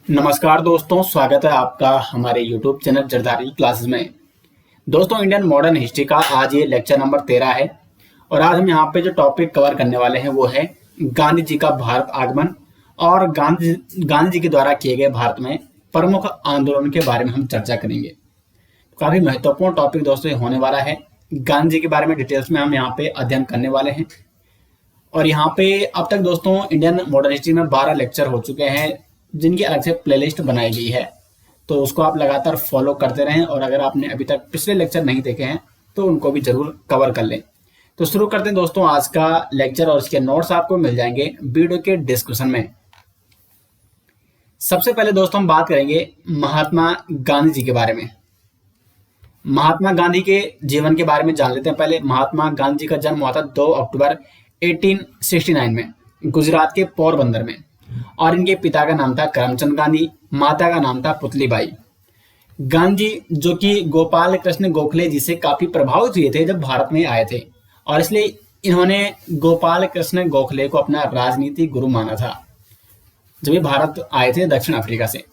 नमस्कार दोस्तों, स्वागत है आपका हमारे YouTube चैनल जरदारी क्लासेस में। दोस्तों, इंडियन मॉडर्न हिस्ट्री का आज ये लेक्चर नंबर 13 है और आज हम यहाँ पे जो टॉपिक कवर करने वाले हैं वो है गांधी जी का भारत आगमन और गांधी जी के द्वारा किए गए भारत में प्रमुख आंदोलन के बारे में हम चर्चा करेंगे। काफी महत्वपूर्ण टॉपिक दोस्तों ये होने वाला है। गांधी जी के बारे में डिटेल्स में हम यहाँ पे अध्ययन करने वाले हैं और यहाँ पे अब तक दोस्तों इंडियन मॉडर्न हिस्ट्री में 12 लेक्चर हो चुके हैं जिनकी अलग से प्लेलिस्ट बनाई गई है, तो उसको आप लगातार फॉलो करते रहें और अगर आपने अभी तक पिछले लेक्चर नहीं देखे हैं तो उनको भी जरूर कवर कर लें। तो शुरू करते हैं दोस्तों आज का लेक्चर और इसके नोट्स आपको मिल जाएंगे वीडियो के डिस्क्रिप्शन में। सबसे पहले दोस्तों हम बात करेंगे महात्मा गांधी जी के बारे में। महात्मा गांधी के जीवन के बारे में जान लेते हैं। पहले महात्मा गांधी जी का जन्म हुआ था 2 अक्टूबर 1869 में गुजरात के पोरबंदर में और इनके पिता का नाम था करमचंद गांधी, माता का नाम था पुतलीबाई। गांधी जो कि गोपाल कृष्ण गोखले जी से काफी प्रभावित हुए थे जब भारत में आए थे और इसलिए इन्होंने गोपाल कृष्ण गोखले को अपना राजनीतिक गुरु माना था जब ये भारत आए थे दक्षिण अफ्रीका से।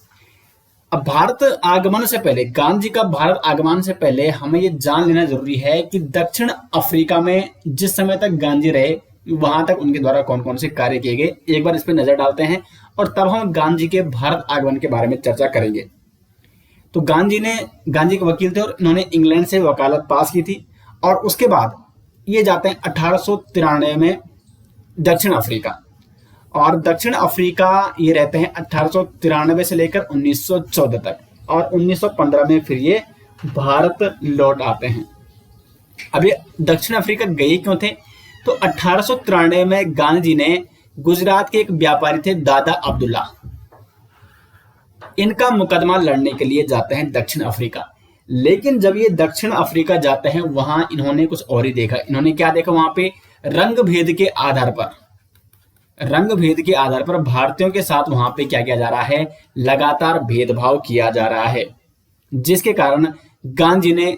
अब भारत आगमन से पहले, गांधी जी का भारत आगमन से पहले हमें ये जान लेना जरूरी है कि दक्षिण अफ्रीका में जिस समय तक गांधी रहे वहां तक उनके द्वारा कौन कौन से कार्य किए गए, एक बार इस पर नजर डालते हैं और तब हम गांधी के भारत आगमन के बारे में चर्चा करेंगे। तो गांधी के वकील थे और इन्होंने इंग्लैंड से वकालत पास की थी और उसके बाद ये जाते हैं 1893 में दक्षिण अफ्रीका और दक्षिण अफ्रीका ये रहते हैं 1893 से लेकर 1914 तक और 1915 में फिर ये भारत लौट आते हैं। अब ये दक्षिण अफ्रीका गए क्यों थे? तो 1893 में गांधी जी ने गुजरात के एक व्यापारी थे दादा अब्दुल्ला, इनका मुकदमा लड़ने के लिए जाते हैं दक्षिण अफ्रीका। लेकिन जब ये दक्षिण अफ्रीका जाते हैं वहां इन्होंने कुछ और ही देखा। इन्होंने क्या देखा? वहां पे रंग भेद के आधार पर भारतीयों के साथ वहां पे क्या किया जा रहा है? लगातार भेदभाव किया जा रहा है, जिसके कारण गांधी ने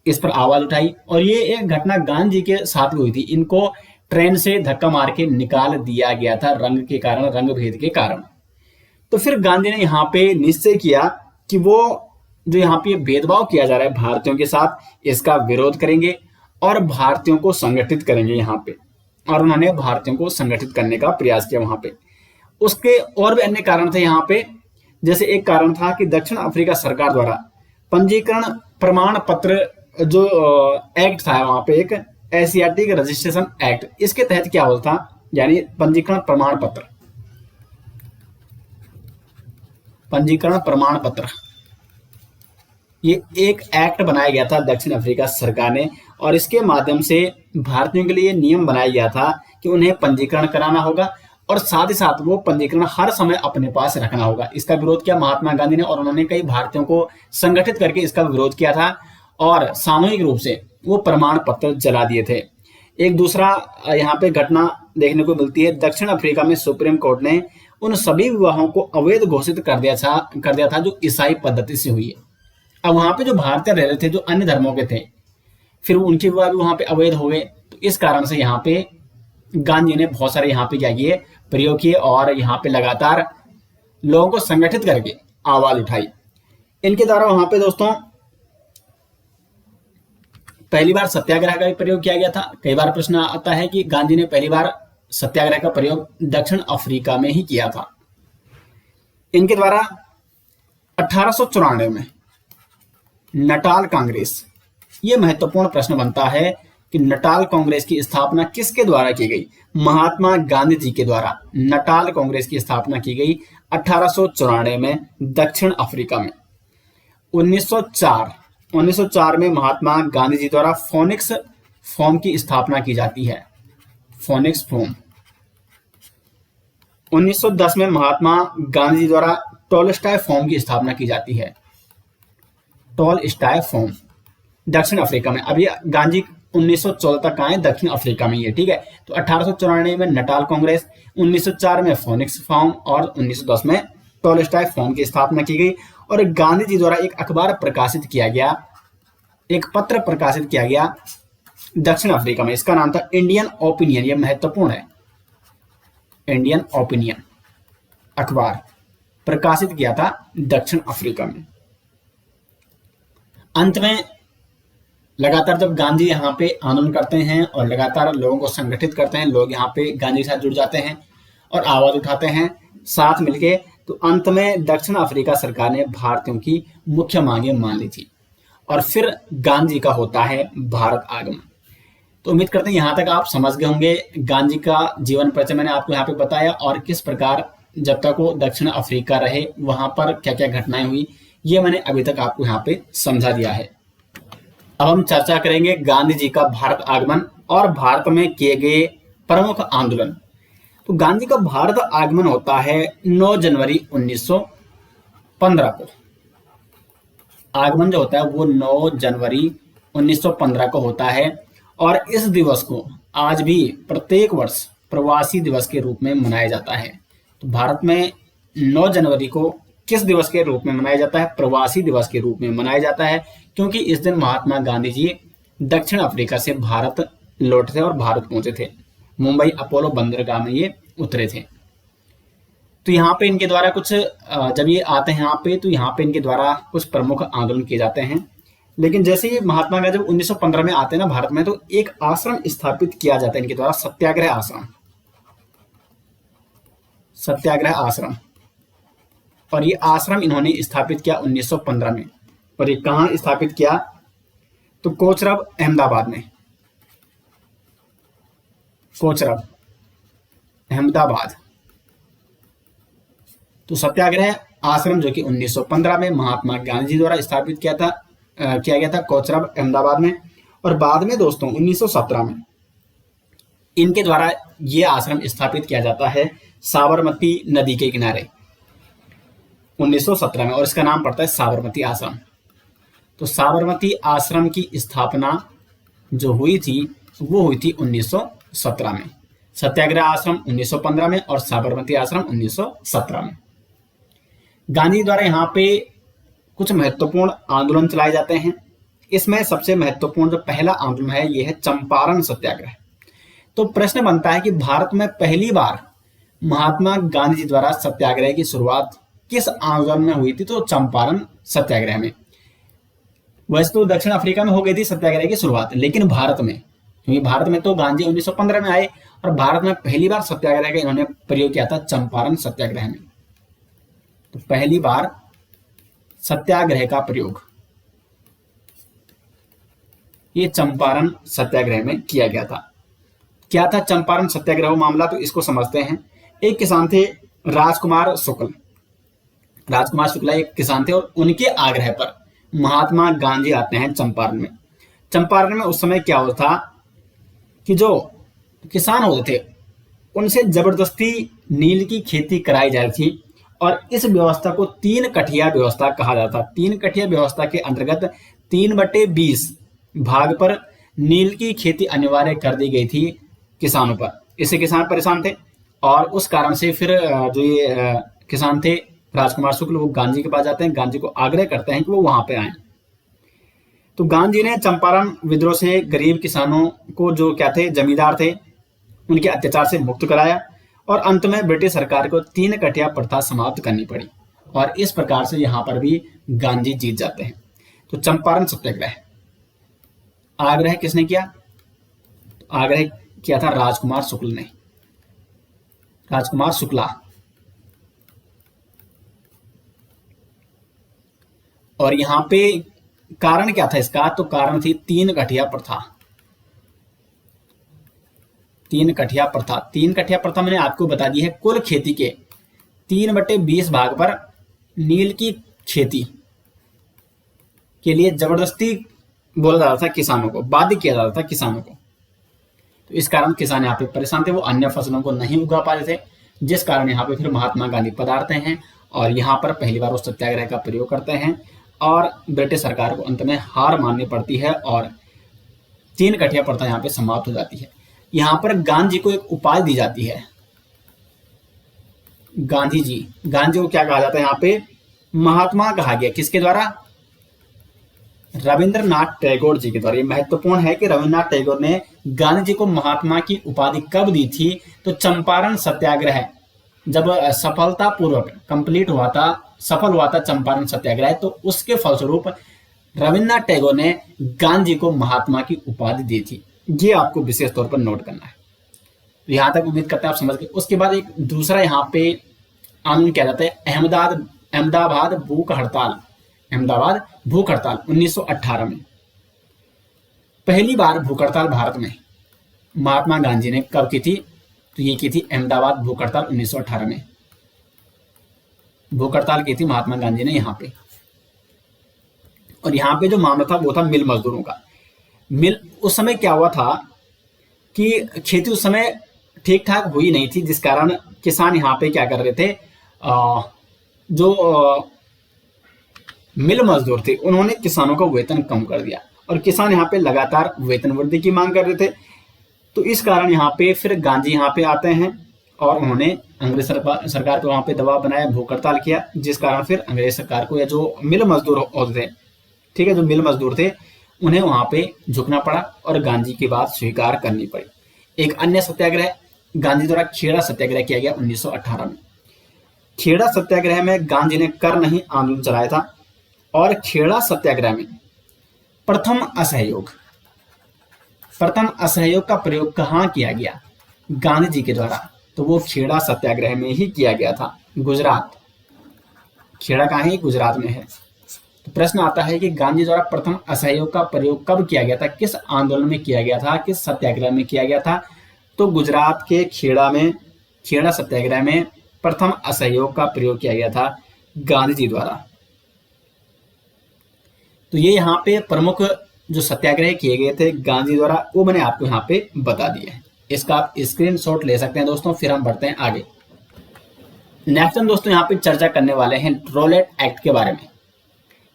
इस पर आवाज उठाई और ये एक घटना गांधी जी के साथ हुई थी। इनको ट्रेन से धक्का मार के निकाल दिया गया था रंग के कारण, रंग भेद के कारण। तो फिर गांधी ने यहाँ पे निश्चय किया कि वो जो यहाँ पे भेदभाव किया जा रहा है भारतीयों के साथ, इसका विरोध करेंगे और भारतीयों को संगठित करेंगे यहाँ पे। और उन्होंने भारतीयों को संगठित करने का प्रयास किया वहां पे। उसके और भी अन्य कारण थे यहाँ पे। जैसे एक कारण था कि दक्षिण अफ्रीका सरकार द्वारा पंजीकरण प्रमाण पत्र जो एक्ट था वहां पे, एक एशियाटिक रजिस्ट्रेशन एक्ट, इसके तहत क्या होता था, यानी पंजीकरण प्रमाण पत्र, ये एक एक्ट बनाया गया था दक्षिण अफ्रीका सरकार ने और इसके माध्यम से भारतीयों के लिए नियम बनाया गया था कि उन्हें पंजीकरण कराना होगा और साथ ही साथ वो पंजीकरण हर समय अपने पास रखना होगा। इसका विरोध किया महात्मा गांधी ने और उन्होंने कई भारतीयों को संगठित करके इसका विरोध किया था और सामूहिक रूप से वो प्रमाण पत्र जला दिए थे। एक दूसरा यहाँ पे घटना देखने को मिलती है। दक्षिण अफ्रीका में सुप्रीम कोर्ट ने उन सभी विवाहों को अवैध घोषित कर दिया था जो ईसाई पद्धति से हुई है। अब वहां पे जो भारतीय रह रहे थे जो अन्य धर्मों के थे, फिर उनके विवाह भी वहां पे अवैध हो गए। तो इस कारण से यहाँ पे गांधी ने बहुत सारे यहाँ पे क्या किए, प्रयोग किए और यहाँ पे लगातार लोगों को संगठित करके आवाज उठाई। इनके द्वारा वहां पे दोस्तों पहली बार सत्याग्रह का भी प्रयोग किया गया था। कई बार प्रश्न आता है कि गांधी ने पहली बार सत्याग्रह का प्रयोग दक्षिण अफ्रीका में ही किया था। इनके द्वारा 1894 में नटाल कांग्रेस, ये महत्वपूर्ण प्रश्न बनता है कि नटाल कांग्रेस की स्थापना किसके द्वारा की गई? महात्मा गांधी जी के द्वारा नटाल कांग्रेस की स्थापना की गई 1894 में दक्षिण अफ्रीका में। 1904 में महात्मा गांधी जी द्वारा फोनिक्स फॉर्म की स्थापना की जाती है, फोनिक्स फॉर्म। 1910 में महात्मा गांधी जी द्वारा टॉलस्टॉय फॉर्म की स्थापना की जाती है, टॉलस्टॉय फॉर्म दक्षिण अफ्रीका में। अभी गांधी 1914 तक आए दक्षिण अफ्रीका में, ये ठीक है। तो 1894 में नटाल कांग्रेस, 1904 में फोनिक्स फॉर्म और 1910 में टॉलस्टॉय फॉर्म की स्थापना की गई और गांधी जी द्वारा एक अखबार प्रकाशित किया गया, एक पत्र प्रकाशित किया गया दक्षिण अफ्रीका में। इसका नाम था इंडियन ओपिनियन। यह महत्वपूर्ण है, इंडियन ओपिनियन अखबार। प्रकाशित किया था दक्षिण अफ्रीका में। अंत में लगातार जब गांधी यहाँ पे आंदोलन करते हैं और लगातार लोगों को संगठित करते हैं, लोग यहाँ पे गांधी के साथ जुड़ जाते हैं और आवाज उठाते हैं साथ मिलके, तो अंत में दक्षिण अफ्रीका सरकार ने भारतीयों की मुख्य मांगे मान ली थी और फिर गांधी का होता है भारत आगमन। तो उम्मीद करते हैं यहाँ तक आप समझ गए होंगे। गांधी का जीवन परिचय मैंने आपको यहाँ पे बताया और किस प्रकार जब तक वो दक्षिण अफ्रीका रहे वहां पर क्या क्या घटनाएं हुई, ये मैंने अभी तक आपको यहाँ पे समझा दिया है। अब हम चर्चा करेंगे गांधी जी का भारत आगमन और भारत में किए गए प्रमुख आंदोलन। तो गांधी का भारत आगमन होता है 9 जनवरी 1915 को। आगमन जो होता है वो 9 जनवरी 1915 को होता है और इस दिवस को आज भी प्रत्येक वर्ष प्रवासी दिवस के रूप में मनाया जाता है। तो भारत में 9 जनवरी को किस दिवस के रूप में मनाया जाता है? प्रवासी दिवस के रूप में मनाया जाता है, क्योंकि इस दिन महात्मा गांधी जी दक्षिण अफ्रीका से भारत लौटे थे और भारत पहुंचे थे। मुंबई अपोलो बंदरगाह में ये उतरे थे। तो यहाँ पे इनके द्वारा कुछ जब ये आते हैं यहाँ पे, तो यहाँ पे इनके द्वारा कुछ प्रमुख आंदोलन किए जाते हैं। लेकिन जैसे ही महात्मा गांधी जब 1915 में आते हैं ना भारत में, तो एक आश्रम स्थापित किया जाता है इनके द्वारा, सत्याग्रह आश्रम, सत्याग्रह आश्रम। और ये आश्रम इन्होंने स्थापित किया 1915 में। और ये कहाँ स्थापित किया? तो कोचरब, अहमदाबाद में। कोचरब, अहमदाबाद। तो सत्याग्रह आश्रम जो कि 1915 में महात्मा गांधी जी द्वारा स्थापित किया गया था कोचरब, अहमदाबाद में। और बाद में दोस्तों 1917 में इनके द्वारा ये आश्रम स्थापित किया जाता है साबरमती नदी के किनारे 1917 में, और इसका नाम पड़ता है साबरमती आश्रम। तो साबरमती आश्रम की स्थापना जो हुई थी वो हुई थी 1917 में। सत्याग्रह आश्रम 1915 में और साबरमती आश्रम 1917 में। गांधी द्वारा यहाँ पे कुछ महत्वपूर्ण आंदोलन चलाए जाते हैं। इसमें सबसे महत्वपूर्ण जो पहला आंदोलन है ये है चंपारण सत्याग्रह। तो प्रश्न बनता है कि भारत में पहली बार महात्मा गांधी जी द्वारा सत्याग्रह की शुरुआत किस आंदोलन में हुई थी? तो चंपारण सत्याग्रह में। वैसे तो दक्षिण अफ्रीका में हो गई थी सत्याग्रह की शुरुआत, लेकिन भारत में, क्योंकि भारत में तो गांधी 1915 में आए और भारत में पहली बार सत्याग्रह का इन्होंने प्रयोग किया था चंपारण सत्याग्रह में। तो पहली बार सत्याग्रह का प्रयोग ये चंपारण सत्याग्रह में किया गया था। क्या था चंपारण सत्याग्रह मामला? तो इसको समझते हैं। एक किसान थे राजकुमार शुक्ल। राजकुमार शुक्ला एक किसान थे और उनके आग्रह पर महात्मा गांधी आते हैं चंपारण में। चंपारण में उस समय क्या होता था कि जो किसान होते थे उनसे जबरदस्ती नील की खेती कराई जा रही थी और इस व्यवस्था को 3 कठिया व्यवस्था कहा जाता। 3 कठिया व्यवस्था के अंतर्गत 3/20 भाग पर नील की खेती अनिवार्य कर दी गई थी किसानों पर। इससे किसान परेशान थे और उस कारण से फिर जो ये किसान थे राजकुमार शुक्ल, वो गांधी के पास जाते हैं, गांधी को आग्रह करते हैं कि वो वहां पे आए। तो गांधी ने चंपारण विद्रोह से गरीब किसानों को, जो क्या थे जमींदार थे, उनके अत्याचार से मुक्त कराया और अंत में ब्रिटिश सरकार को 3 कठिया प्रथा समाप्त करनी पड़ी और इस प्रकार से यहाँ पर भी गांधी जीत जाते हैं। तो चंपारण सत्याग्रह आग्रह किसने किया? तो आग्रह किया था राजकुमार शुक्ल ने, राजकुमार शुक्ला। और यहाँ पे कारण क्या था इसका? तो कारण थी 3 कठिया प्रथा। 3 कठिया प्रथा। 3 कठिया प्रथा मैंने आपको बता दी है। कुल खेती के 3/20 भाग पर नील की खेती के लिए जबरदस्ती बोला जाता था किसानों को, बाध्य किया जाता था किसानों को। तो इस कारण किसान यहाँ पे परेशान थे, वो अन्य फसलों को नहीं उगा पा रहे थे, जिस कारण यहाँ पे फिर महात्मा गांधी पधारते हैं और यहाँ पर पहली बार वो सत्याग्रह का प्रयोग करते हैं और ब्रिटिश सरकार को अंत में हार माननी पड़ती है और 3 कठिया प्रथा यहाँ पे समाप्त हो जाती है। यहाँ पर गांधी को एक उपाधि दी जाती है, गांधी जी। गांधी को क्या कहा जाता है? यहाँ पे महात्मा कहा गया। किसके द्वारा? रविंद्रनाथ टैगोर जी के द्वारा। ये महत्वपूर्ण है कि रविंद्रनाथ टैगोर ने गांधी जी को महात्मा की उपाधि कब दी थी? तो चंपारण सत्याग्रह जब सफलतापूर्वक सफल हुआ था चंपारण सत्याग्रह, तो उसके फलस्वरूप रविन्द्रनाथ टैगोर ने गांधी को महात्मा की उपाधि दी थी। ये आपको विशेष तौर पर नोट करना है। यहां तक उम्मीद करते हैं आप समझ गए। उसके बाद एक दूसरा यहाँ पे आंदोलन किया जाता है अहमदाबाद भूख हड़ताल 1918 में। पहली बार भूख हड़ताल भारत में महात्मा गांधी ने कब की थी? तो ये की थी अहमदाबाद भूख हड़ताल 1918 में। भूख हड़ताल की थी महात्मा गांधी ने यहाँ पे। और यहाँ पे जो मामला था वो था मिल मजदूरों का। मिल उस समय क्या हुआ था कि खेती उस समय ठीक ठाक हुई नहीं थी, जिस कारण किसान यहाँ पे क्या कर रहे थे, जो मिल मजदूर थे उन्होंने किसानों का वेतन कम कर दिया और किसान यहाँ पे लगातार वेतन वृद्धि की मांग कर रहे थे। तो इस कारण यहाँ पे फिर गांधी यहाँ पे आते हैं और उन्होंने अंग्रेज सरकार पे वहाँ पे दबाव बनाया, भूख हड़ताल किया, जिस कारण फिर अंग्रेज सरकार को या जो मिल मजदूर होते थे, ठीक है, जो मिल मजदूर थे उन्हें वहाँ पे झुकना पड़ा और गांधी की बात स्वीकार करनी पड़ी। एक अन्य सत्याग्रह गांधी द्वारा खेड़ा सत्याग्रह किया गया 1918 में। खेड़ा सत्याग्रह में गांधी ने कर नहीं आंदोलन चलाया था और खेड़ा सत्याग्रह में प्रथम असहयोग का प्रयोग कहाँ किया गया? गांधी जी के द्वारा। तो वो खेड़ा सत्याग्रह में ही किया गया था, गुजरात। खेड़ा कहाँ है? गुजरात में है। तो प्रश्न आता है कि गांधी द्वारा प्रथम असहयोग का प्रयोग कब किया गया था, किस आंदोलन में किया गया था, किस सत्याग्रह में किया गया था? तो गुजरात के खेड़ा सत्याग्रह में प्रथम असहयोग का प्रयोग किया गया था गांधी जी द्वारा। तो ये यहाँ पे प्रमुख जो सत्याग्रह किए गए थे गांधी द्वारा, वो मैंने आपको यहाँ पे बता दिया है। इसका आप स्क्रीनशॉट ले सकते हैं दोस्तों। फिर हम बढ़ते हैं आगे। नेक्स्ट हम दोस्तों यहाँ पे चर्चा करने वाले हैं रोलेट एक्ट के बारे में।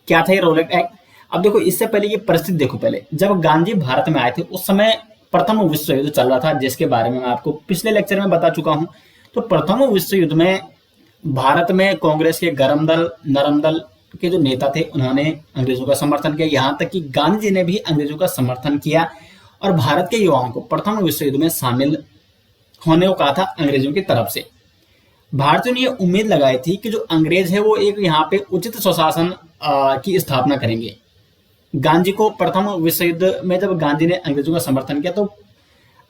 क्या था ये रोलेट एक्ट? अब देखो, इससे पहले ये परिस्थिति देखो। पहले जब गांधी भारत में आए थे उस समय प्रथम विश्व युद्ध चल रहा था, जिसके बारे में मैं आपको पिछले लेक्चर में बता चुका हूं। तो प्रथम विश्व युद्ध में भारत में कांग्रेस के गरम दल नरम दल के जो नेता थे उन्होंने अंग्रेजों का समर्थन किया। यहाँ तक कि गांधी जी ने भी अंग्रेजों का समर्थन किया और भारत के युवाओं को प्रथम विश्व युद्ध में शामिल होने को कहा था अंग्रेजों की तरफ से। भारतीयों ने यह उम्मीद लगाई थी कि जो अंग्रेज है वो एक यहाँ पे उचित स्वशासन की स्थापना करेंगे। गांधी को प्रथम विश्व युद्ध में जब गांधी ने अंग्रेजों का समर्थन किया तो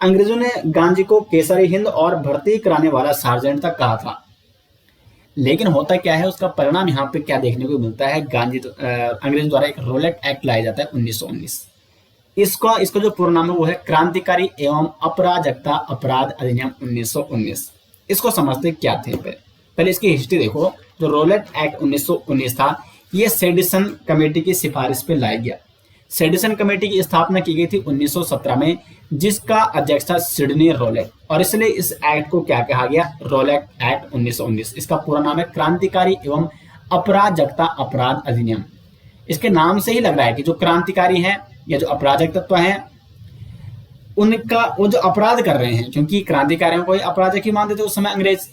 अंग्रेजों ने गांधी को केसरी हिंद और भर्ती कराने वाला सार्जेंट तक कहा था। लेकिन होता क्या है, उसका परिणाम यहाँ पे क्या देखने को मिलता है? अंग्रेज द्वारा एक रोलेट एक्ट लाया जाता है 1919। इसका जो पूरा नाम है वो है क्रांतिकारी एवं अपराजकता अपराध अधिनियम 1919। इसको समझते क्या थे? पहले इसकी हिस्ट्री देखो। जो रोलेट एक्ट 1919 था, ये सेडिसन कमेटी की सिफारिश पे लाया गया। सेडिसन कमेटी की स्थापना की गई थी 1917 में, जिसका अध्यक्ष था सिडनी रोलेट, और इसलिए इस एक्ट को क्या कहा गया? Rowlatt Act 1919। इसका पूरा नाम है क्रांतिकारी एवं अपराजकता अपराध अधिनियम। इसके नाम से ही लग रहा है कि जो क्रांतिकारी है या जो अपराजक तत्व है उनका वो जो अपराध कर रहे हैं, क्योंकि क्रांतिकारियों को अपराजक ही मानते थे उस समय अंग्रेज,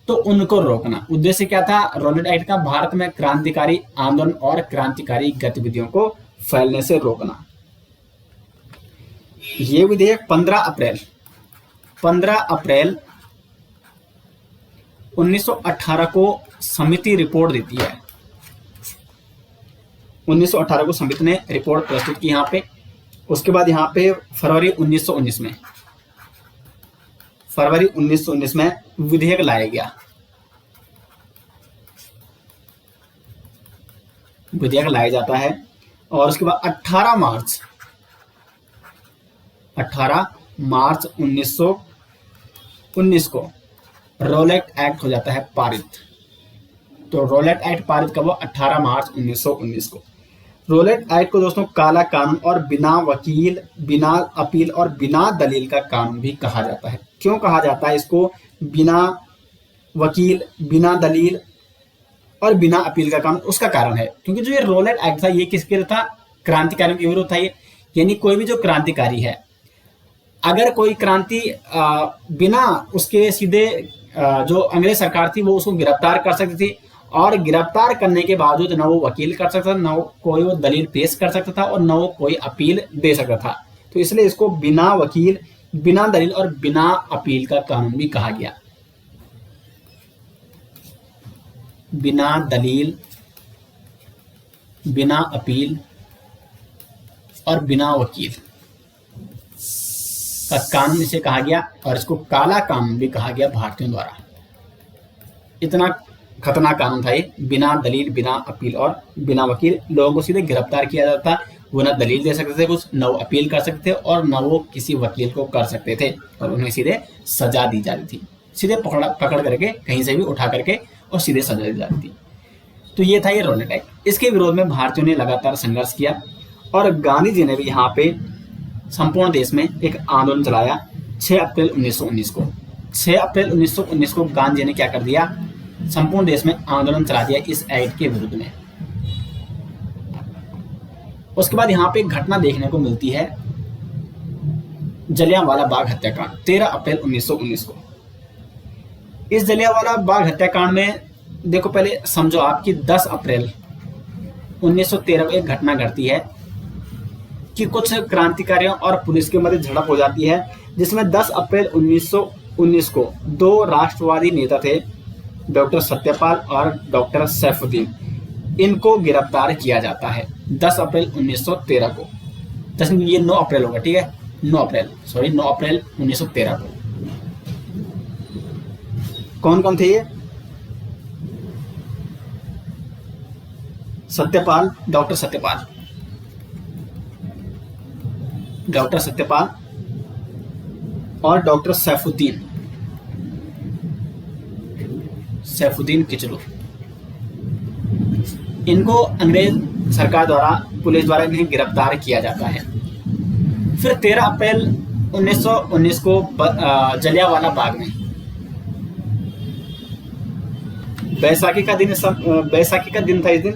तो उनको रोकना उद्देश्य क्या था रोलेट एक्ट का? भारत में क्रांतिकारी आंदोलन और क्रांतिकारी गतिविधियों को फैलने से रोकना। ये विधेयक 15 अप्रैल 1918 को समिति रिपोर्ट देती है। 1918 को समिति ने रिपोर्ट प्रस्तुत की यहाँ पे। उसके बाद यहाँ पे फरवरी 1919 में विधेयक लाया गया। विधेयक लाया जाता है और उसके बाद 18 मार्च 1919 को रोलेट एक्ट हो जाता है पारित। तो रोलेट एक्ट पारित कब हुआ? 18 मार्च 1919 को। रोलेट एक्ट को दोस्तों काला कानून और बिना वकील, बिना अपील और बिना दलील का कानून भी कहा जाता है। क्यों कहा जाता है इसको बिना वकील, बिना दलील और बिना अपील का कानून? उसका कारण है क्योंकि जो ये रोलेट एक्ट था ये किसके लिए था? क्रांतिकारियों के विरुद्ध था ये। यानी कोई भी जो क्रांतिकारी है, अगर कोई क्रांति बिना उसके सीधे जो अंग्रेज सरकार थी वो उसको गिरफ्तार कर सकती थी, और गिरफ्तार करने के बावजूद न वो वकील कर सकता था, न कोई वो दलील पेश कर सकता था, और न वो कोई अपील दे सकता था। तो इसलिए इसको बिना वकील, बिना दलील और बिना अपील का कानून भी कहा गया। बिना दलील, बिना अपील और बिना वकील का कानून इसे कहा गया, और इसको काला कानून भी कहा गया भारतीयों द्वारा। इतना खतरनाक कानून था ये। बिना दलील, बिना अपील और बिना वकील, लोगों को सीधे गिरफ्तार किया जाता। वो ना दलील दे सकते थे कुछ, न वो अपील कर सकते थे और न वो किसी वकील को कर सकते थे, और उन्हें सीधे सजा दी जाती थी। सीधे पकड़ करके कहीं से भी उठा करके और सीधे सजा दी जाती थी। तो ये था ये रॉलेट एक्ट। इसके विरोध में भारतीयों ने लगातार संघर्ष किया और गांधी जी ने भी यहाँ पे संपूर्ण देश में एक आंदोलन चलाया 6 अप्रैल 1919 को। 6 अप्रैल 1919 को गांधी जी ने क्या कर दिया, संपूर्ण देश में आंदोलन चला दिया इस एक्ट के विरुद्ध में। उसके बाद यहाँ पे एक घटना देखने को मिलती है, जलियांवाला बाग हत्याकांड 13 अप्रैल 1919 को। इस जलियांवाला बाग हत्याकांड में देखो, पहले समझो आपकी 10 अप्रैल 1913 को एक घटना घटती है कि कुछ क्रांतिकारियों और पुलिस के मध्य झड़प हो जाती है, जिसमें 10 अप्रैल 1919 को 2 राष्ट्रवादी नेता थे, डॉक्टर सत्यपाल और डॉक्टर सैफुद्दीन, इनको गिरफ्तार किया जाता है 10 अप्रैल 1913 को। ये 9 अप्रैल होगा, ठीक है, 9 अप्रैल 1913 को। कौन कौन थे ये? सत्यपाल, डॉक्टर सत्यपाल और डॉक्टर सैफुद्दीन किचलू। इनको अंग्रेज सरकार द्वारा, पुलिस द्वारा इन्हें गिरफ्तार किया जाता है। फिर 13 अप्रैल 1919 को जलियांवाला बाग में बैसाखी का दिन था इस दिन,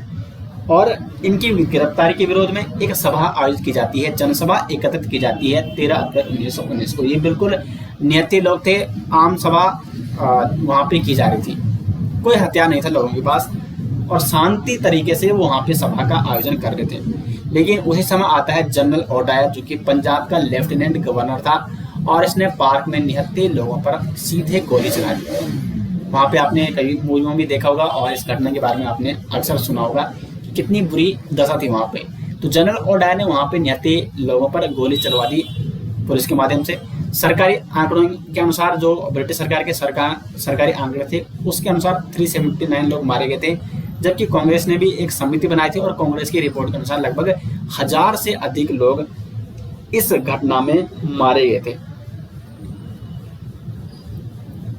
और इनकी गिरफ्तारी के विरोध में एक सभा आयोजित की जाती है, जनसभा एकत्रित की जाती है 13 अप्रैल 1919 को। ये बिल्कुल नियति लोग थे, आम सभा वहां पे की जा रही थी, कोई हथियार नहीं था लोगों के पास, और शांति तरीके से वो वहां पे सभा का आयोजन कर रहे थे। लेकिन उसी समय आता है जनरल ओडायर, जो कि पंजाब का लेफ्टिनेंट गवर्नर था, और इसने पार्क में निहत्थे लोगों पर सीधे गोली चला दी। वहां पे आपने कई मूवियों में भी देखा होगा, और इस घटना के बारे में आपने अक्सर सुना होगा कि कितनी बुरी दशा थी वहां पे। तो जनरल ओडायर ने वहां पे निहत्थे लोगों पर गोली चलवा दी पुलिस के माध्यम से। सरकारी आंकड़ों के अनुसार, जो ब्रिटिश सरकार के सरकारी आंकड़े थे, उसके अनुसार 379 लोग मारे गए थे, जबकि कांग्रेस ने भी एक समिति बनाई थी और कांग्रेस की रिपोर्ट के अनुसार लगभग 1000 से अधिक लोग इस घटना में मारे गए थे।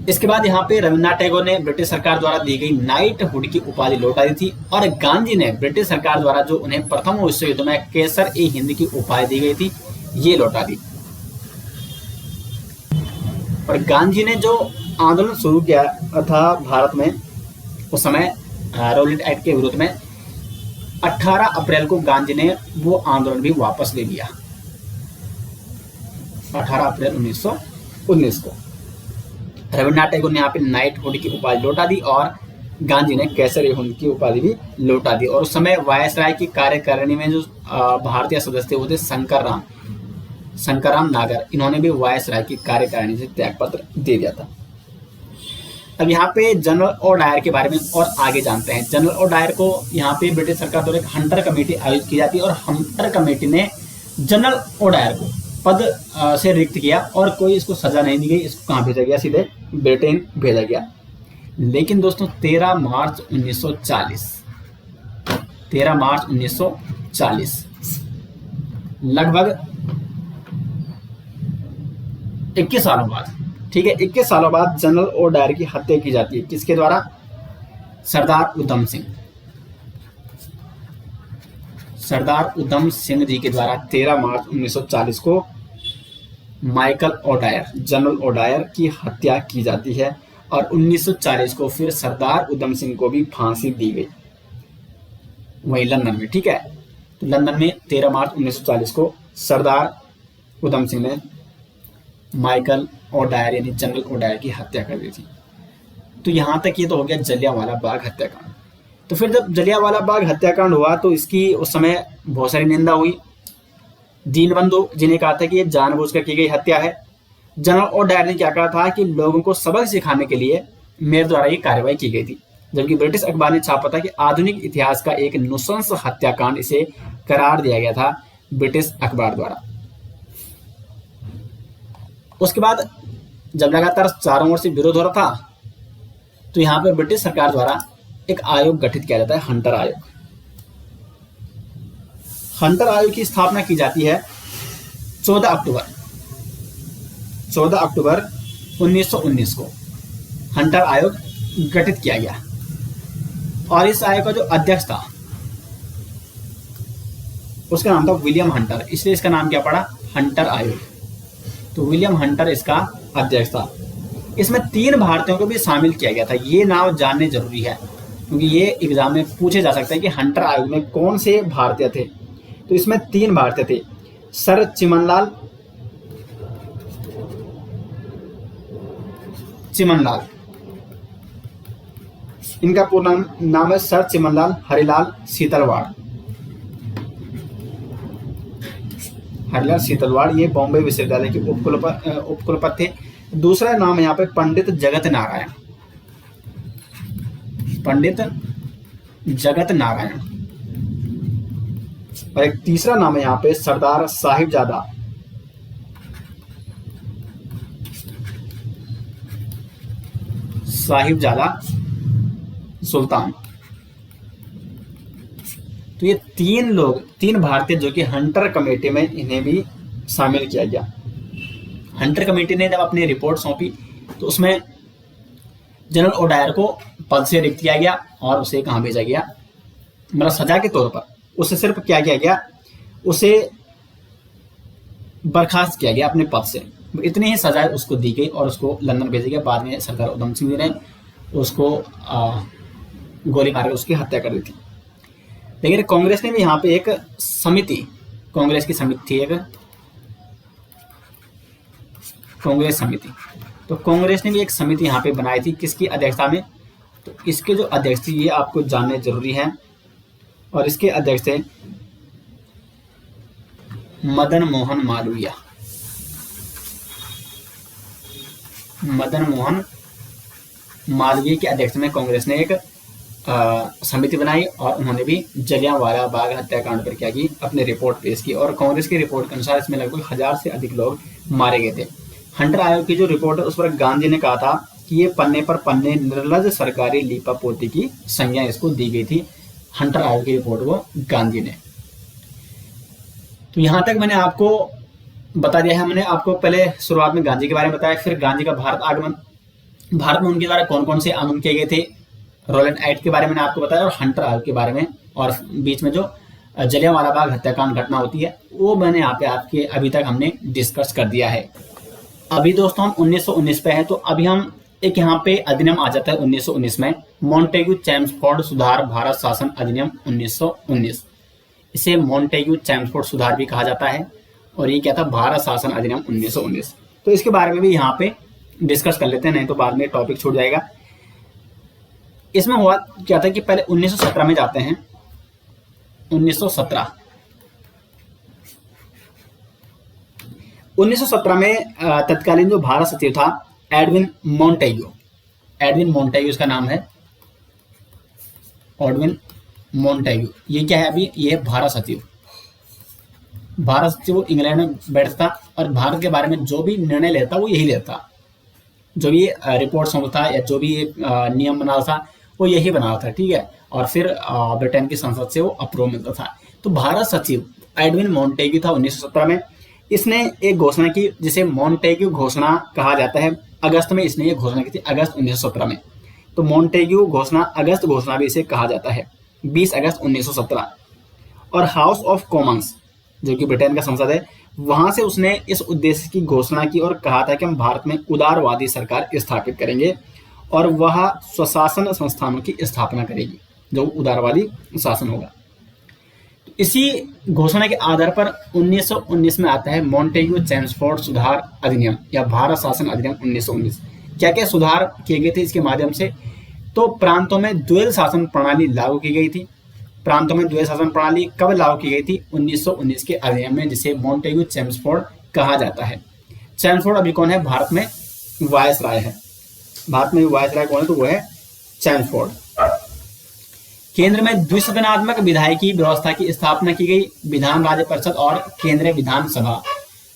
इसके बाद यहाँ पे रविन्द्रनाथ टैगोर ने ब्रिटिश सरकार द्वारा दी गई नाइटहुड की उपाधि लौटा दी थी, और गांधी ने ब्रिटिश सरकार द्वारा जो उन्हें प्रथम विश्व युद्ध में केसर-ए-हिंद की उपाधि दी गई थी, ये लौटा दी। और गांधी ने जो आंदोलन शुरू किया था भारत में उस समय रॉलेट एक्ट के विरुद्ध में, 18 अप्रैल को गांधी ने वो आंदोलन भी वापस ले लिया। 18 अप्रैल 1919 को रविन्द्रनाथ टैगोर ने यहाँ पे नाइटहुड की उपाधि लौटा दी, और गांधी ने केसर-ए-हिंद की उपाधि भी लौटा दी। और उस समय वायसराय की कार्यकारिणी में जो भारतीय सदस्य थे वो थे शंकर राम नागर, इन्होंने भी वायसराय की कार्यकारिणी से त्यागपत्र दे दिया था। अब यहाँ पे जनरल ओडायर के बारे में और आगे जानते हैं। जनरल ओडायर को यहाँ पे ब्रिटिश सरकार द्वारा एक हंटर कमेटी आयोजित की जाती है, और हंटर कमेटी ने जनरल ओडायर को पद से रिक्त किया, और कोई इसको सजा नहीं दी गई। इसको कहाँ भेजा गया? सीधे ब्रिटेन भेजा गया। लेकिन दोस्तों 13 मार्च 1940 लगभग 21 सालों बाद, ठीक है, 21 सालों बाद जनरल ओडायर की हत्या की जाती है। किसके द्वारा? सरदार उधम सिंह जी के द्वारा 13 मार्च 1940 को जनरल ओडायर की हत्या की जाती है, और 1940 को फिर सरदार उधम सिंह को भी फांसी दी गई, वही लंदन में, ठीक है। तो लंदन में 13 मार्च 1940 को सरदार उधम सिंह ने माइकल ओडायर यानी जनरल ओडायर की हत्या कर दी थी। तो यहाँ तक ये तो हो गया जलियांवाला बाग हत्याकांड। तो फिर जब जलियांवाला बाग हत्याकांड हुआ तो इसकी उस समय बहुत सारी निंदा हुई। दीनबंधु जी ने कहा था कि ये जानबूझकर की गई हत्या है। जनरल ओडायर ने क्या कहा था कि लोगों को सबक सिखाने के लिए मेरे द्वारा ये कार्रवाई की गई थी। जबकि ब्रिटिश अखबार ने छापा था कि आधुनिक इतिहास का एक नृशंस हत्याकांड इसे करार दिया गया था ब्रिटिश अखबार द्वारा। उसके बाद जब लगातार चारों ओर से विरोध हो रहा था तो यहाँ पे ब्रिटिश सरकार द्वारा एक आयोग गठित किया जाता है, हंटर आयोग। हंटर आयोग की स्थापना की जाती है 14 अक्टूबर 1919 को हंटर आयोग गठित किया गया। और इस आयोग का जो अध्यक्ष था उसका नाम था विलियम हंटर, इसलिए इसका नाम क्या पड़ा, हंटर आयोग। तो विलियम हंटर इसका अध्यक्ष था। इसमें 3 भारतीयों को भी शामिल किया गया था। ये नाम जानने जरूरी है क्योंकि ये एग्जाम में पूछे जा सकते हैं कि हंटर आयोग में कौन से भारतीय थे। तो इसमें 3 भारतीय थे, सर चिमनलाल, इनका पूरा नाम है सर चिमनलाल हरिलाल सीतलवाड़। ये बॉम्बे विश्वविद्यालय के उपकुलपति थे। दूसरा नाम है यहाँ पे पंडित जगत नारायण। और एक तीसरा नाम है यहाँ पे सरदार साहिबजादा सुल्तान। तो ये 3 भारतीय जो कि हंटर कमेटी में, इन्हें भी शामिल किया गया। हंटर कमेटी ने जब अपनी रिपोर्ट सौंपी तो उसमें जनरल ओडायर को पद से रिक्त किया गया और उसे कहाँ भेजा गया, मतलब सजा के तौर पर उसे सिर्फ क्या किया गया, उसे बर्खास्त किया गया अपने पद से। इतनी ही सजा उसको दी गई और उसको लंदन भेजा गया। बाद में सरदार उधम सिंह जी ने उसको गोली मारकर उसकी हत्या कर दी थी। लेकिन कांग्रेस ने भी यहाँ पे एक समिति, कांग्रेस की समिति थी एक कांग्रेस समिति। तो कांग्रेस ने भी एक समिति यहाँ पे बनाई थी, किसकी अध्यक्षता में, तो इसके जो अध्यक्ष थे ये आपको जानने जरूरी है। और इसके अध्यक्ष थे मदन मोहन मालवीय के अध्यक्ष में कांग्रेस ने एक समिति बनाई और उन्होंने भी जलियांवाला बाग हत्याकांड पर क्या की, अपनी रिपोर्ट पेश की। और कांग्रेस की रिपोर्ट के अनुसार इसमें लगभग 1000 से अधिक लोग मारे गए थे। हंटर आयोग की जो रिपोर्ट है उस पर गांधी ने कहा था कि ये पन्ने पर पन्ने निर्लज सरकारी लीपापोती की संज्ञा इसको दी गई थी, हंटर आयोग की रिपोर्ट को गांधी ने। तो यहां तक मैंने आपको बता दिया है। मैंने आपको पहले शुरुआत में गांधी के बारे में बताया, फिर गांधी का भारत आगमन, भारत में उनके द्वारा कौन कौन से आंदोलन किए गए थे, रोलैंड एक्ट के बारे में आपको बताया और हंटर आयोग के बारे में, और बीच में जो जलियांवाला बाग हत्याकांड घटना होती है वो मैंने यहाँ पे आपके अभी तक हमने डिस्कस कर दिया है। अभी दोस्तों हम 1919 पे हैं, तो अभी हम एक यहाँ पे अधिनियम आ जाता है 1919 में, मॉन्टेग्यू चैम्सफोर्ड सुधार भारत शासन अधिनियम 1919। इसे मॉन्टेग्यू चैम्सफोर्ड सुधार भी कहा जाता है और ये क्या था, भारत शासन अधिनियम 1919। तो इसके बारे में भी यहाँ पे डिस्कस कर लेते हैं, नहीं तो बाद में टॉपिक छूट जाएगा। इसमें हुआ क्या था कि पहले 1917 में जाते हैं। 1917 में तत्कालीन जो भारत सचिव था एडविन मोंटेग्यू इसका नाम है, एडविन मोंटेग्यू। ये क्या है अभी, ये भारत सचिव इंग्लैंड में बैठता और भारत के बारे में जो भी निर्णय लेता वो यही लेता, जो भी रिपोर्ट सौंपता या जो भी नियम बना था वो यही बना था, ठीक है। और फिर ब्रिटेन की संसद से वो अप्रूव मिलता था। तो भारत सचिव एडविन मोंटेग्यू था 1917 में। इसने एक घोषणा की जिसे मॉन्टेग्यू घोषणा कहा जाता है। अगस्त में इसने ये घोषणा की थी, अगस्त 1917 में। तो मॉन्टेग्यू घोषणा, अगस्त घोषणा भी इसे कहा जाता है, 20 अगस्त 1917। और हाउस ऑफ कॉमन्स जो कि ब्रिटेन का संसद है, वहां से उसने इस उद्देश्य की घोषणा की और कहा था कि हम भारत में उदारवादी सरकार स्थापित करेंगे और वह स्वशासन संस्थानों की स्थापना करेगी, जो उदारवादी शासन होगा। तो इसी घोषणा के आधार पर 1919 में आता है मॉन्टेग्यू चैम्सफोर्ड सुधार अधिनियम या भारत शासन अधिनियम 1919। क्या क्या सुधार किए गए थे इसके माध्यम से, तो प्रांतों में द्वैध शासन प्रणाली लागू की गई थी। प्रांतों में द्वैध शासन प्रणाली कब लागू की गई थी, 1919 के अधिनियम में, जिसे मॉन्टेग्यू चैम्सफोर्ड कहा जाता है। चैम्सफोर्ड अभी कौन है, भारत में वायसराय है। भारत में वायसराय कौन है, तो वो है चैम्सफोर्ड। केंद्र में द्विसदनात्मक विधायिकी व्यवस्था की स्थापना की गई। विधान राज्य परिषद और केंद्रीय विधानसभा।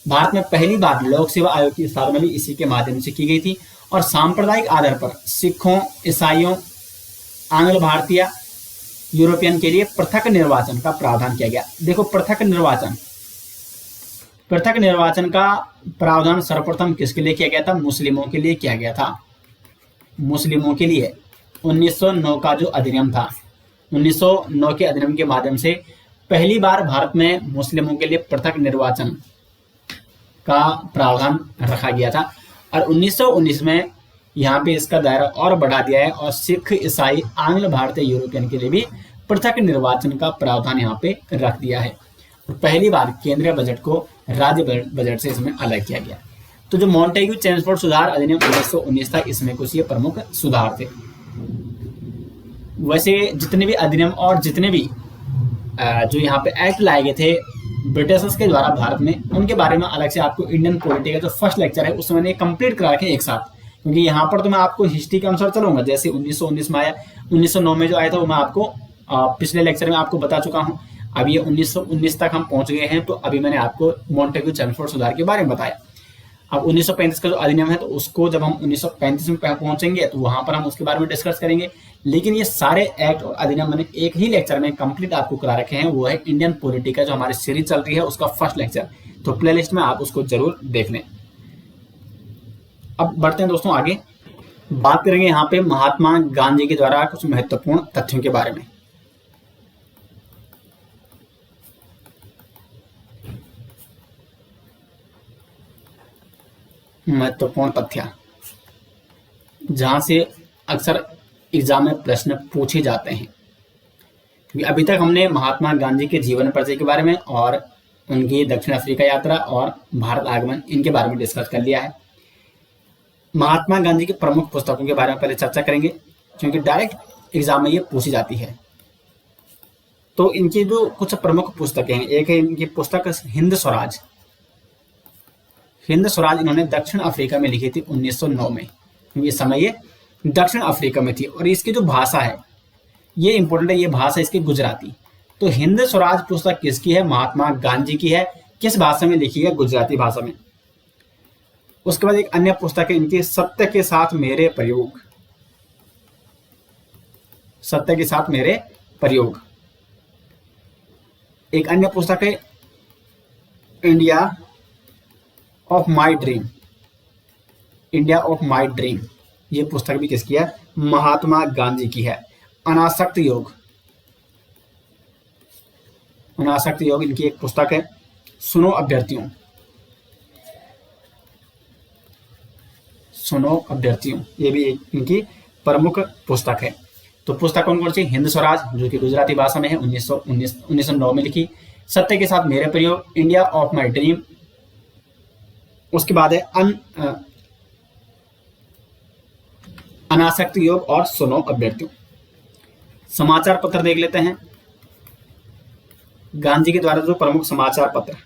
भारत में पहली बार लोक सेवा आयोग की स्थापना भी इसी के माध्यम से की गई थी। और सांप्रदायिक आधार पर सिखों, ईसाइयों, आंग्ल भारतीय, यूरोपियन के लिए पृथक निर्वाचन का प्रावधान किया गया। देखो, पृथक निर्वाचन का प्रावधान सर्वप्रथम किसके लिए किया गया था? मुस्लिमों के लिए किया गया था। मुस्लिमों के लिए 1909 का जो अधिनियम था, 1909 के अधिनियम के माध्यम से पहली बार भारत में मुस्लिमों के लिए पृथक निर्वाचन का प्रावधान रखा गया था। और 1919 में यहाँ पे इसका दायरा और बढ़ा दिया है और सिख, ईसाई, आंग्ल भारतीय, यूरोपियन के लिए भी पृथक निर्वाचन का प्रावधान यहाँ पे रख दिया है। और पहली बार केंद्रीय बजट को राज्य बजट से इसमें अलग किया गया। तो जो मॉन्टेग्यू चेम्सफोर्ड सुधार अधिनियम 1919 था, इसमें कुछ ये प्रमुख सुधार थे। वैसे जितने भी अधिनियम और जितने भी जो यहाँ पे एक्ट लाए गए थे ब्रिटिशर्स के द्वारा भारत में, उनके बारे में अलग से आपको इंडियन पॉलिटी का जो फर्स्ट लेक्चर है उसमें मैंने कंप्लीट करा रखे एक साथ, क्योंकि यहाँ पर तो मैं आपको हिस्ट्री के अनुसार चलूंगा। जैसे 1919 में आया, 1909 में जो आया था वो मैं आपको पिछले लेक्चर में आपको बता चुका हूँ। अब ये 1919 तक हम पहुंच गए हैं, तो अभी मैंने आपको मॉन्टेग्यू चेम्सफोर्ड सुधार के बारे में बताया। अब 1935 का जो अधिनियम है, तो उसको जब हम 1935 में पहुंचेंगे तो वहां पर हम उसके बारे में डिस्कस करेंगे। लेकिन ये सारे एक्ट और अधिनियम मैंने एक ही लेक्चर में कंप्लीट आपको करा रखे हैं, वो है इंडियन पॉलिटी का जो हमारी सीरीज चल रही है उसका फर्स्ट लेक्चर। तो प्लेलिस्ट में आप उसको जरूर देख लें। अब बढ़ते हैं दोस्तों आगे, बात करेंगे यहाँ पे महात्मा गांधी के द्वारा कुछ महत्वपूर्ण तथ्यों के बारे में। महत्वपूर्ण तथ्य जहां से अक्सर एग्जाम में प्रश्न पूछे जाते हैं, क्योंकि अभी तक हमने महात्मा गांधी के जीवन परिचय के बारे में और उनकी दक्षिण अफ्रीका यात्रा और भारत आगमन, इनके बारे में डिस्कस कर लिया है। महात्मा गांधी की प्रमुख पुस्तकों के बारे में पहले चर्चा करेंगे, क्योंकि डायरेक्ट एग्जाम में ये पूछी जाती है। तो इनकी जो कुछ प्रमुख पुस्तकें हैं, एक है इनकी पुस्तक हिंद स्वराज। हिंद स्वराज इन्होंने दक्षिण अफ्रीका में लिखी थी 1909 में, क्योंकि इस समय ये दक्षिण अफ्रीका में थी। और इसकी जो भाषा है ये इंपॉर्टेंट है, ये भाषा इसकी गुजराती। तो हिंद स्वराज पुस्तक किसकी है? महात्मा गांधी की है। किस भाषा में लिखी है? गुजराती भाषा में। उसके बाद एक अन्य पुस्तक है इनकी, सत्य के साथ मेरे प्रयोग। सत्य के साथ मेरे प्रयोग। एक अन्य पुस्तक है India of my dream. India of my dream, ये पुस्तक भी किसकी है? महात्मा गांधी की है। अनासक्त योग, अनासक्त योग इनकी एक पुस्तक है। सुनो अभ्यर्थियों, सुनो अभ्यर्थियों, ये भी एक इनकी प्रमुख पुस्तक है। तो पुस्तक कौन कौन सी? हिंद स्वराज जो कि गुजराती भाषा में है, 1909 में लिखी। सत्य के साथ मेरे प्रयोग, इंडिया ऑफ माई ड्रीम। उसके बाद है अनासक्त योग और सुनो अभ्यर्थियों। समाचार पत्र देख लेते हैं। गांधी के द्वारा जो प्रमुख समाचार पत्र,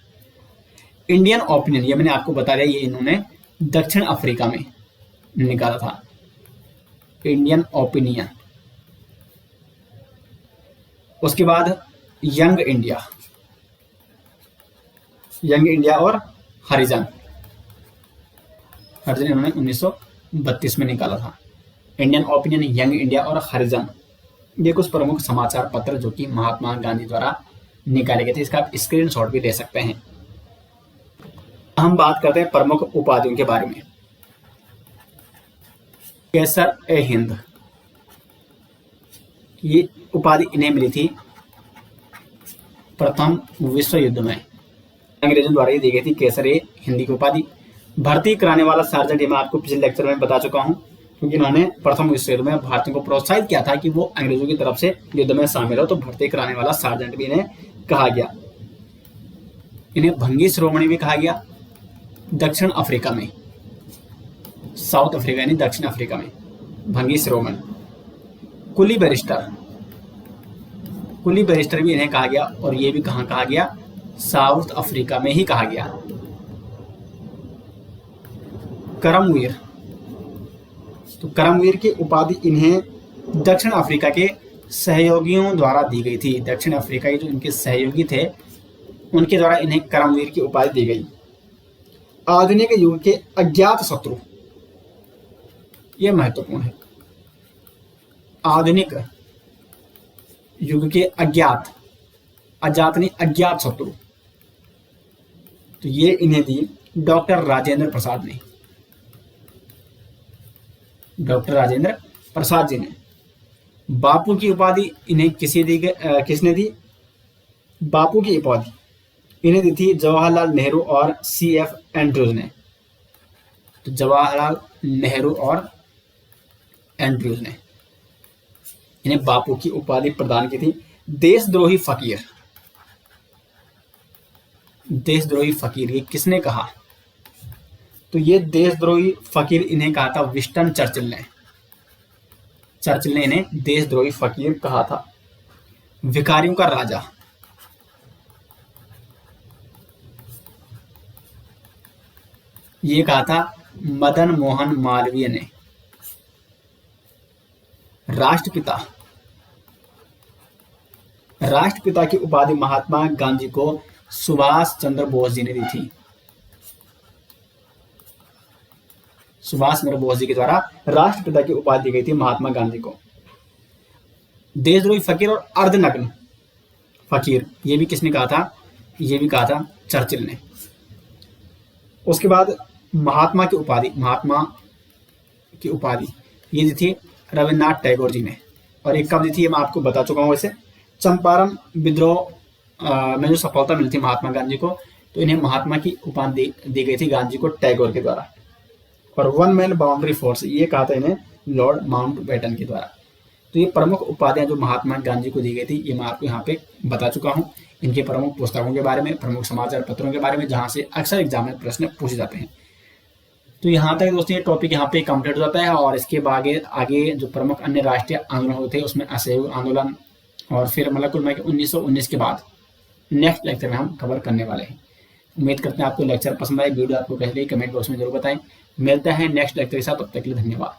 इंडियन ओपिनियन, ये मैंने आपको बता दिया, ये इन्होंने दक्षिण अफ्रीका में निकाला था। Indian opinion. उसके बाद यंग इंडिया, यंग इंडिया और हरिजन, हरिजन इन्होंने 1932 में निकाला था। इंडियन ओपिनियन, यंग इंडिया और हरिजन, ये कुछ प्रमुख समाचार पत्र जो कि महात्मा गांधी द्वारा निकाले गए थे। इसका आप स्क्रीनशॉट भी ले सकते हैं। हम बात करते हैं प्रमुख उपाधियों के बारे में। केसर ए हिंद, ये उपाधि इन्हें मिली थी प्रथम विश्व युद्ध में, अंग्रेजों द्वारा ये दी गई थी केसर ए हिंद की उपाधि। भर्ती कराने वाला सार्जेंट, ये मैं आपको पिछले लेक्चर में बता चुका हूं, क्योंकि इन्होंने प्रथम विश्व युद्ध में भारतीयों को प्रोत्साहित किया था कि वो अंग्रेजों की तरफ से युद्ध में शामिल हो, तो भर्ती कराने वाला सार्जेंट भी इन्हें कहा गया। इन्हें भंगी शिरोमणि भी कहा गया। दक्षिण अफ्रीका में, साउथ अफ्रीका यानी दक्षिण अफ्रीका में भंगी शिरोमणि। कुली बैरिस्टर, कुली बैरिस्टर भी इन्हें कहा गया, और ये भी कहाँ कहा गया? साउथ अफ्रीका में ही कहा गया। करमवीर, तो करमवीर की उपाधि इन्हें दक्षिण अफ्रीका के सहयोगियों द्वारा दी गई थी। दक्षिण अफ्रीका के जो इनके सहयोगी थे उनके द्वारा इन्हें कर्मवीर की उपाधि दी गई। आधुनिक युग के अज्ञात शत्रु, यह महत्वपूर्ण है। आधुनिक युग के अज्ञात, अज्ञात नहीं अज्ञात शत्रु, तो ये इन्हें दी डॉक्टर राजेंद्र प्रसाद ने। डॉक्टर राजेंद्र प्रसाद जी ने। बापू की उपाधि इन्हें किसने दी? बापू की उपाधि इन्हें दी थी जवाहरलाल नेहरू और CF एंड्रूज ने। तो जवाहरलाल नेहरू और एंड्रूज ने इन्हें बापू की उपाधि प्रदान की थी। देशद्रोही फकीर, देशद्रोही फकीर ये किसने कहा? तो ये देशद्रोही फकीर इन्हें कहा था विंस्टन चर्चिल ने। चर्चिल ने इन्हें देशद्रोही फकीर कहा था। भिखारियों का राजा, ये कहा था मदन मोहन मालवीय ने। राष्ट्रपिता, राष्ट्रपिता की उपाधि महात्मा गांधी को सुभाष चंद्र बोस जी ने दी थी। सुभाष चंद्र बोस जी के द्वारा राष्ट्रपिता की उपाधि दी गई थी महात्मा गांधी को। देशद्रोही फकीर और अर्धनग्न फकीर, ये भी किसने कहा था? ये भी कहा था चर्चिल ने। उसके बाद महात्मा की उपाधि, महात्मा की उपाधि ये दी थी रविन्द्रनाथ टैगोर जी ने। और एक कब दी थी ये मैं आपको बता चुका हूं। वैसे चंपारण विद्रोह में जो सफलता मिली थी महात्मा गांधी को, तो इन्हें महात्मा की उपाधि दी गई थी गांधी को टैगोर के द्वारा। और वन मैन बाउंड्री फोर्स, ये कहा था इन्हें लॉर्ड माउंटबेटन के द्वारा। तो ये प्रमुख उपाधियां जो महात्मा गांधी को दी गई थी ये मैं आपको यहाँ पे बता चुका हूँ। इनके प्रमुख पुस्तकों के बारे में, प्रमुख समाचार पत्रों के बारे में, जहाँ से अक्सर एग्जाम में प्रश्न पूछे जाते हैं। तो यहाँ तक दोस्तों ये टॉपिक यहाँ पे कंप्लीट हो जाता है। और इसके आगे जो प्रमुख अन्य राष्ट्रीय आंदोलन होते हैं उसमें असहयोग आंदोलन और फिर मतलब कुल मिलाकर 1919 के बाद नेक्स्ट लेक्चर में हम कवर करने वाले हैं। उम्मीद करते हैं आपको लेक्चर पसंद आए। वीडियो आपको कैसे लगी कमेंट बॉक्स में जरूर बताएं। मिलते हैं नेक्स्ट लेक्चर के साथ, तब तक के लिए धन्यवाद।